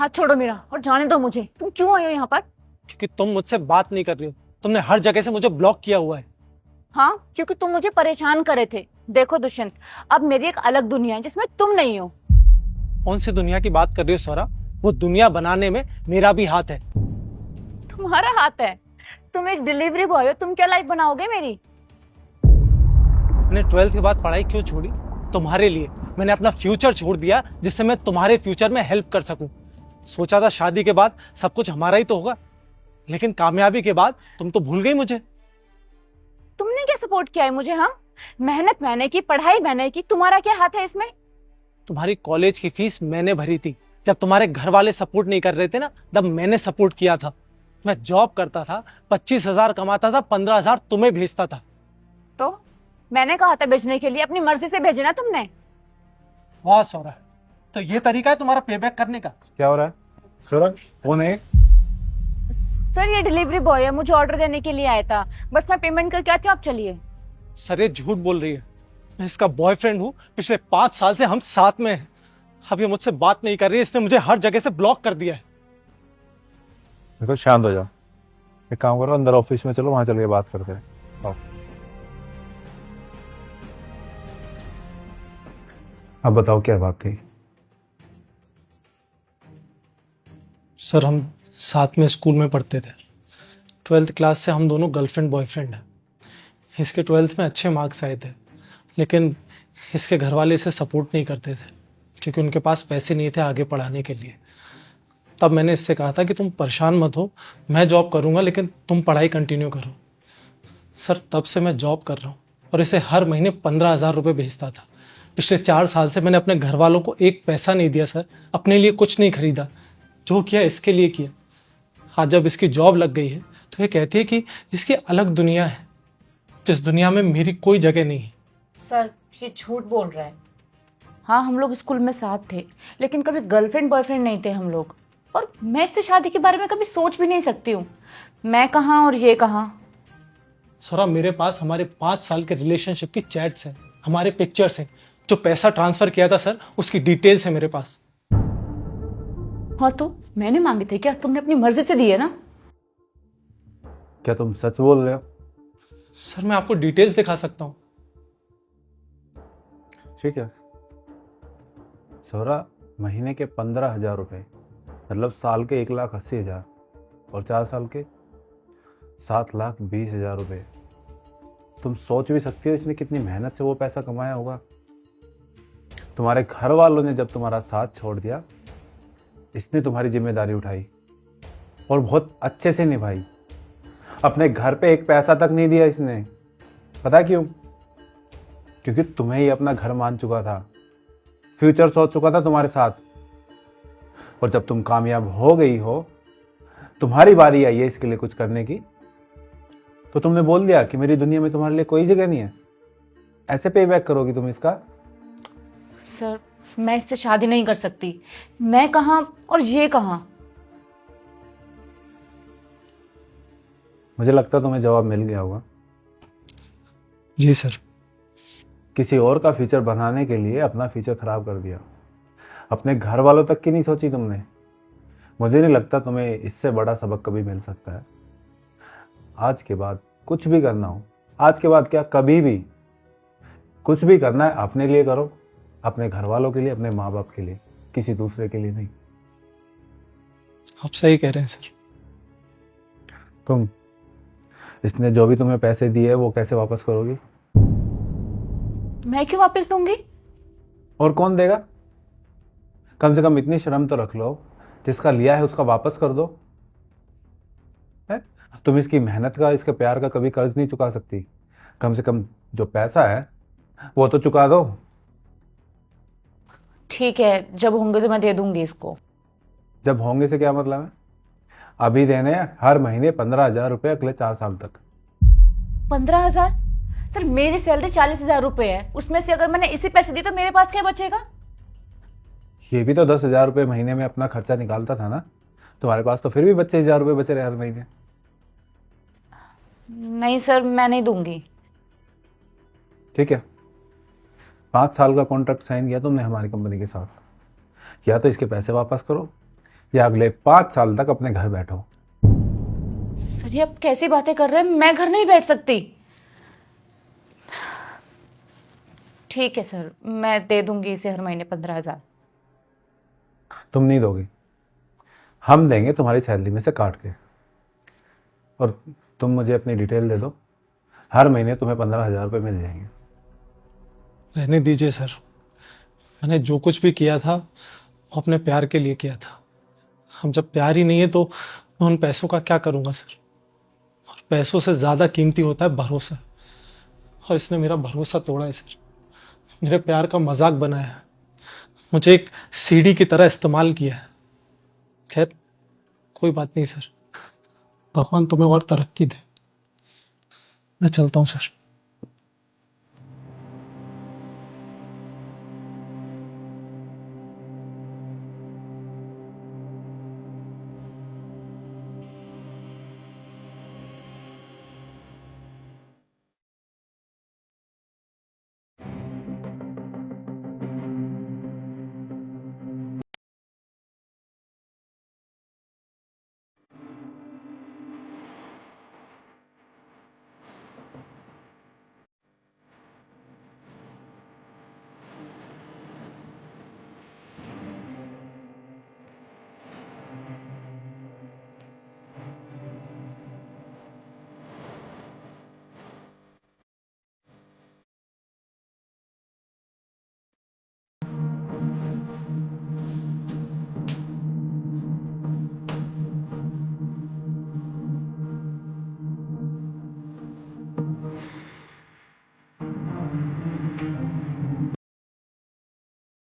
हाथ छोड़ो मेरा और जाने दो मुझे। तुम क्यों आई हो यहाँ पर? क्योंकि तुम मुझसे बात नहीं कर रही हो। तुमने हर जगह से मुझे ब्लॉक किया हुआ है। हाँ, क्योंकि तुम मुझे परेशान करे थे। देखो दुष्यंत, अब मेरी एक अलग दुनिया है जिसमें तुम नहीं हो। कौन सी दुनिया की बात कर रही हो सौरा? वो दुनिया बनाने में मेरा भी हाथ है। तुम्हारा हाथ है? तुम एक डिलीवरी बॉय हो, तुम क्या लाइफ बनाओगे मेरी? मैंने 12th के बाद पढ़ाई क्यों छोड़ी? तुम्हारे लिए। मैंने अपना फ्यूचर छोड़ दिया जिससे मैं तुम्हारे फ्यूचर में हेल्प कर सकूं। सोचा था शादी के बाद सब कुछ हमारा ही तो होगा, लेकिन कामयाबी के बाद तुम तो भूल गई मुझे। तुमने क्या सपोर्ट किया है मुझे? हाँ, मेहनत मैंने की, पढ़ाई मैंने की, तुम्हारा क्या हाथ है इसमें? तुम्हारी कॉलेज की फीस मैंने भरी थी। जब तुम्हारे घर वाले सपोर्ट नहीं कर रहे थे ना, तब मैंने सपोर्ट किया था। मैं जॉब करता था, 25,000 कमाता था, 15,000 तुम्हें भेजता था। तो मैंने कहा था भेजने के लिए, अपनी मर्जी से भेजना तुमने। वाह सौरभ, तो ये तरीका है तुम्हारा पेबैक करने का? क्या हो रहा है सौरभ? कौन है? सर ये डिलीवरी बॉय है, मुझे ऑर्डर देने के लिए आया था। बस मैं पेमेंट करके आती हूँ, आप चलिए। सर ये झूठ बोल रही है। मैं इसका बॉयफ्रेंड हूँ, पिछले 5 साल से हम साथ में हैं। अब ये मुझसे बात नहीं कर रही है, इसने मुझे हर जगह से ब्लॉक कर दिया है। देखो शांत हो जाओ। एक काम करो, अंदर ऑफिस में चलो, वहां चल के बात करते हैं। आओ। अब बताओ क्या बात थी? सर हम साथ में स्कूल में पढ़ते थे। 12th क्लास से हम दोनों गर्लफ्रेंड बॉयफ्रेंड हैं। इसके 12th में अच्छे मार्क्स आए थे, लेकिन इसके घर वाले इसे सपोर्ट नहीं करते थे क्योंकि उनके पास पैसे नहीं थे आगे पढ़ाने के लिए। तब मैंने इससे कहा था कि तुम परेशान मत हो, मैं जॉब करूंगा लेकिन तुम पढ़ाई कंटिन्यू करो। सर तब से मैं जॉब कर रहा हूँ और इसे हर महीने 15,000 रुपये भेजता था। पिछले 4 साल से मैंने अपने घर वालों को एक पैसा नहीं दिया सर, अपने लिए कुछ नहीं खरीदा। जो किया इसके लिए किया। आज जब इसकी जॉब लग गई है तो ये कहती है कि इसकी अलग दुनिया है, जिस दुनिया में मेरी कोई जगह नहीं है। सर ये झूठ बोल रहा है। हाँ, हम लोग स्कूल में साथ थे, लेकिन कभी गर्लफ्रेंड बॉयफ्रेंड नहीं थे हम लोग। और मैं इससे शादी के बारे में कभी सोच भी नहीं सकती हूँ। मैं कहाँ और ये कहाँ। सौरभ मेरे पास हमारे 5 साल के रिलेशनशिप की चैट्स हैं, हमारे पिक्चर्स हैं। जो पैसा ट्रांसफर किया था सर, उसकी डिटेल्स है मेरे पास। हाँ तो मैंने मांगे थे क्या? तुमने अपनी मर्जी से दिए ना। क्या तुम सच बोल रहे हो? सर मैं आपको डिटेल्स दिखा सकता हूँ। ठीक है सौरभ, महीने के 15,000 रुपये मतलब साल के 1,80,000 और 4 साल के 7,20,000 रुपये। तुम सोच भी सकती हो इसने कितनी मेहनत से वो पैसा कमाया होगा। तुम्हारे घर वालों ने जब तुम्हारा साथ छोड़ दिया, इसने तुम्हारी जिम्मेदारी उठाई और बहुत अच्छे से निभाई। अपने घर पे एक पैसा तक नहीं दिया इसने। पता क्यों? क्योंकि तुम्हें ही अपना घर मान चुका था, फ्यूचर सोच चुका था तुम्हारे साथ। और जब तुम कामयाब हो गई हो, तुम्हारी बारी आई है इसके लिए कुछ करने की, तो तुमने बोल दिया कि मेरी दुनिया में तुम्हारे लिए कोई जगह नहीं है। ऐसे पे बैक करोगी तुम इसका? सर मैं इससे शादी नहीं कर सकती। मैं कहाँ और ये कहाँ। मुझे लगता है तुम्हें जवाब मिल गया होगा। जी सर। किसी और का फ्यूचर बनाने के लिए अपना फ्यूचर खराब कर दिया। अपने घर वालों तक की नहीं सोची तुमने। मुझे नहीं लगता तुम्हें इससे बड़ा सबक कभी मिल सकता है। आज के बाद कुछ भी करना हो, आज के बाद क्या, कभी भी कुछ भी करना है, अपने लिए करो, अपने घर वालों के लिए, अपने माँ बाप के लिए, किसी दूसरे के लिए नहीं। आप सही कह रहे हैं सर। तुम इसने जो भी तुम्हें पैसे दिए वो कैसे वापस करोगी? मैं क्यों वापस दूंगी? और कौन देगा? कम से कम इतनी शर्म तो रख लो, जिसका लिया है उसका वापस कर दो। है? तुम इसकी मेहनत का, इसके प्यार का कभी कर्ज नहीं चुका सकती। कम से कम जो पैसा है वो तो चुका दो। ठीक है, जब होंगे तो मैं दे दूंगी इसको। जब होंगे से क्या मतलब है? अभी देने हैं हर महीने 15,000 रुपये अगले 4 साल तक। 15,000? सर मेरी सैलरी 40,000 रुपए है, उसमें से अगर मैंने इसी पैसे दिए तो मेरे पास क्या बचेगा? ये भी तो 10,000 रुपये महीने में अपना खर्चा निकालता था ना। तुम्हारे पास तो फिर भी 25,000 रुपये बचे रहे हर महीने। नहीं सर, मैं नहीं दूंगी। ठीक है, 5 साल का कॉन्ट्रैक्ट साइन किया तुमने हमारी कंपनी के साथ। या तो इसके पैसे वापस करो, या अगले 5 साल तक अपने घर बैठो। सर ये आप कैसी बातें कर रहे हैं, मैं घर नहीं बैठ सकती। ठीक है सर, मैं दे दूंगी इसे हर महीने 15,000। तुम नहीं दोगी, हम देंगे तुम्हारी सैलरी में से काट के। और तुम मुझे अपनी डिटेल दे दो, हर महीने तुम्हें 15,000 रुपये मिल जाएंगे। रहने दीजिए सर, मैंने जो कुछ भी किया था वो अपने प्यार के लिए किया था। हम जब प्यार ही नहीं है तो मैं उन पैसों का क्या करूँगा सर। और पैसों से ज़्यादा कीमती होता है भरोसा, और इसने मेरा भरोसा तोड़ा है सर। मेरे प्यार का मजाक बनाया है, मुझे एक सीढ़ी की तरह इस्तेमाल किया है। खैर कोई बात नहीं सर, भगवान तुम्हें और तरक्की दे। मैं चलता हूँ सर।